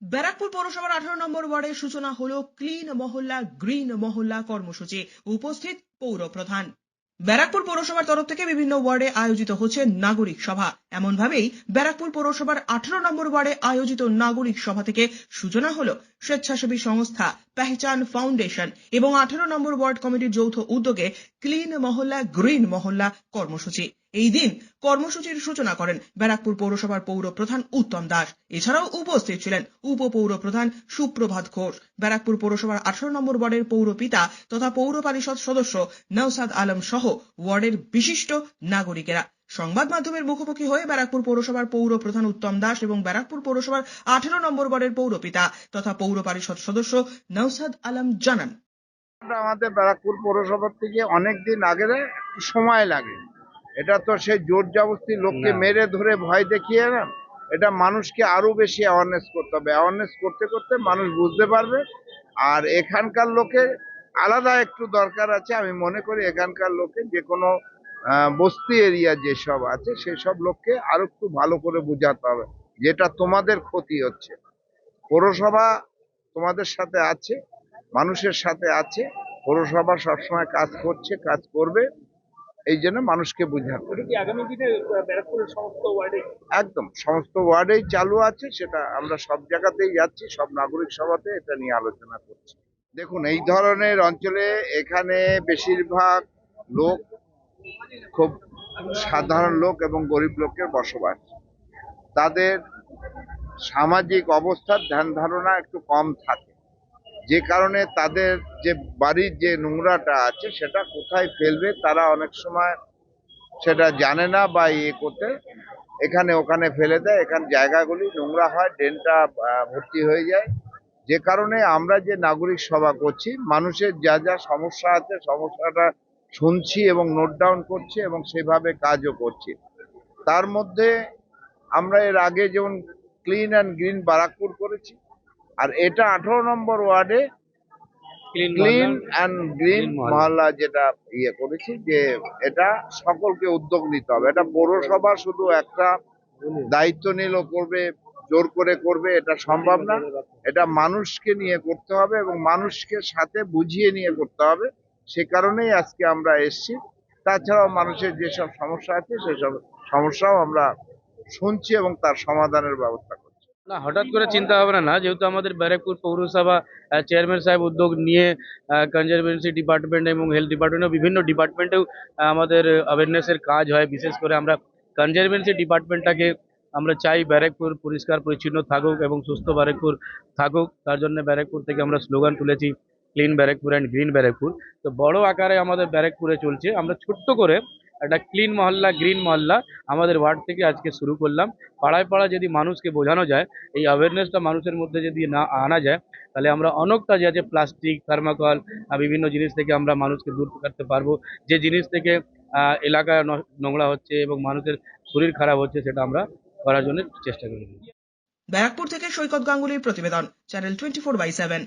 ব্যারাকপুর পৌরসভার 18 নম্বর ওয়ার্ডের সূচনা হলো ক্লিন মহল্লা গ্রিন মহল্লা কর্মসূচি। উপস্থিত পৌর প্রধান। ব্যারাকপুর পৌরসভার তরফ থেকে বিভিন্ন ওয়ার্ডে আয়োজিত হচ্ছে নাগরিক সভা। এমন ভাবেই ব্যারাকপুর পৌরসভার 18 নম্বর ওয়ার্ডে আয়োজিত নাগরিক সভা থেকে সূচনা হলো স্বেচ্ছাসেবী সংস্থা পেহচান ফাউন্ডেশন এবং 18 নম্বর ওয়ার্ড কমিটির যৌথ উদ্যোগে ক্লিন মহল্লা গ্রিন মহল্লা কর্মসূচি। এই দিন কর্মসূচির সূচনা করেন ব্যারাকপুর পৌরসভার পৌর প্রধান উত্তম দাস। এছাড়াও উপস্থিত ছিলেন উপপৌর প্রধান সুপ্রভাত ঘোষ, ব্যারাকপুর পৌরসভার 18 নম্বর ওয়ার্ডের পৌর পিতা তথা পৌর পরিষদ সদস্য নওসাদ আলম সহ ওয়ার্ডের বিশিষ্ট নাগরিকেরা। সংবাদ মাধ্যমের মুখোমুখি হয়ে ব্যারাকপুর পৌরসভার পৌর প্রধান উত্তম দাস এবং ব্যারাকপুর পৌরসভার 18 নম্বর ওয়ার্ডের পৌর পিতা তথা পৌর পরিষদ সদস্য নওসাদ আলম জানান, আমাদের ব্যারাকপুর পৌরসভার থেকে অনেকদিন আগে সময় লাগে। এটা তো সেই জোর জবরদস্তি লোককে মেরে ধরে ভয় দেখিয়ে না, এটা মানুষকে আরো বেশি অ্যাওয়ারনেস করতে হবে। অ্যাওয়ারনেস করতে করতে মানুষ বুঝতে পারবে। আর এখানকার লোকে আলাদা একটু দরকার আছে। আমি মনে করি এখানকার লোকে যে কোনো বস্তি এরিয়া যেসব আছে সেসব লোককে আরো একটু ভালো করে বোঝাতে হবে যেটা তোমাদের ক্ষতি হচ্ছে। পৌরসভা তোমাদের সাথে আছে, মানুষের সাথে আছে। পৌরসভা সবসময় কাজ করছে, কাজ করবে, এই জন্য মানুষকে বোঝাতে হবে। আগামী দিনে ব্যারাকপুরের সমস্ত ওয়ার্ডে একদম সমস্ত ওয়ার্ডেই চালু আছে, সেটা আমরা সব জায়গাতেই যাচ্ছি, সব নাগরিক সভাতে এটা নিয়ে আলোচনা করছি। দেখুন, এই ধরনের অঞ্চলে এখানে বেশিরভাগ লোক খুব সাধারণ লোক এবং গরিব লোকের বসবাস। তাদের সামাজিক অবস্থার ধ্যান ধারণা একটু কম থাকে, যে কারণে তাদের যে বাড়ির যে নোংরাটা আছে সেটা কোথায় ফেলবে তারা অনেক সময় সেটা জানে না বা করতে এখানে ওখানে ফেলে দেয়। এখানে জায়গাগুলি নোংরা হয়, ড্রেনটা ভর্তি হয়ে যায়। যে কারণে আমরা যে নাগরিক সভা করছি, মানুষের যা যা সমস্যা আছে সমস্যাটা শুনছি এবং নোট ডাউন করছি এবং সেভাবে কাজও করছি। তার মধ্যে আমরা এর আগে যেমন ক্লিন অ্যান্ড গ্রিন বারাকপুর করেছি, আর এটা 18 নম্বর ওয়ার্ডে ক্লিন অ্যান্ড গ্রিন মহল্লা যেটা করেছি, যে এটা সকলকে উদ্যোগ নিতে হবে। এটা পৌরসভা শুধু একটা দায়িত্ব নিল করবে, জোর করে করবে, এটা সম্ভব না। এটা মানুষকে নিয়ে করতে হবে এবং মানুষকে সাথে বুঝিয়ে নিয়ে করতে হবে। সে কারণেই আজকে আমরা এসছি। তাছাড়াও মানুষের যেসব সমস্যা আছে সেসব সমস্যাও আমরা শুনছি এবং তার সমাধানের ব্যবস্থা করছি। না, হঠাৎ করে চিন্তা ভাবনা না, যেহেতু আমাদের ব্যারাকপুর পৌরসভা চেয়ারম্যান সাহেব উদ্যোগ নিয়ে কনজারভেন্সি ডিপার্টমেন্ট এবং হেলথ ডিপার্টমেন্ট বিভিন্ন ডিপার্টমেন্টেও আমাদের অ্যাওয়ারনেসের কাজ হয়। বিশেষ করে আমরা কনজারভেন্সি ডিপার্টমেন্টটাকে আমরা চাই ব্যারাকপুর পরিষ্কার পরিচ্ছন্ন থাকুক এবং সুস্থ ব্যারাকপুর থাকুক। তার জন্য ব্যারাকপুর থেকে আমরা স্লোগান তুলেছি clean Barrackpore and green Barrackpore. তো বড় আকারে আমাদের ব্যারাকপুরে চলছে, আমরা ছোট্ট করে একটা ক্লিন মহল্লা গ্রিন মহল্লা আমাদের ওয়ার্ড থেকে আজকে শুরু করলাম। পাড়ায় পাড়ায় যদি মানুষকে বোঝানো যায়, এই অ্যাওয়ারনেসটা মানুষের মধ্যে যদি না আনা যায়, তাহলে আমরা অনেকটা যে আছে প্লাস্টিক থার্মাকল বিভিন্ন জিনিস থেকে আমরা মানুষকে দূর করতে পারবো। যে জিনিস থেকে এলাকায় নোংরা হচ্ছে এবং মানুষের শরীর খারাপ হচ্ছে, সেটা আমরা করার জন্য চেষ্টা করি। ব্যারাকপুর থেকে সৈকত গাঙ্গুলির প্রতিবেদন, চ্যানেল 24/7।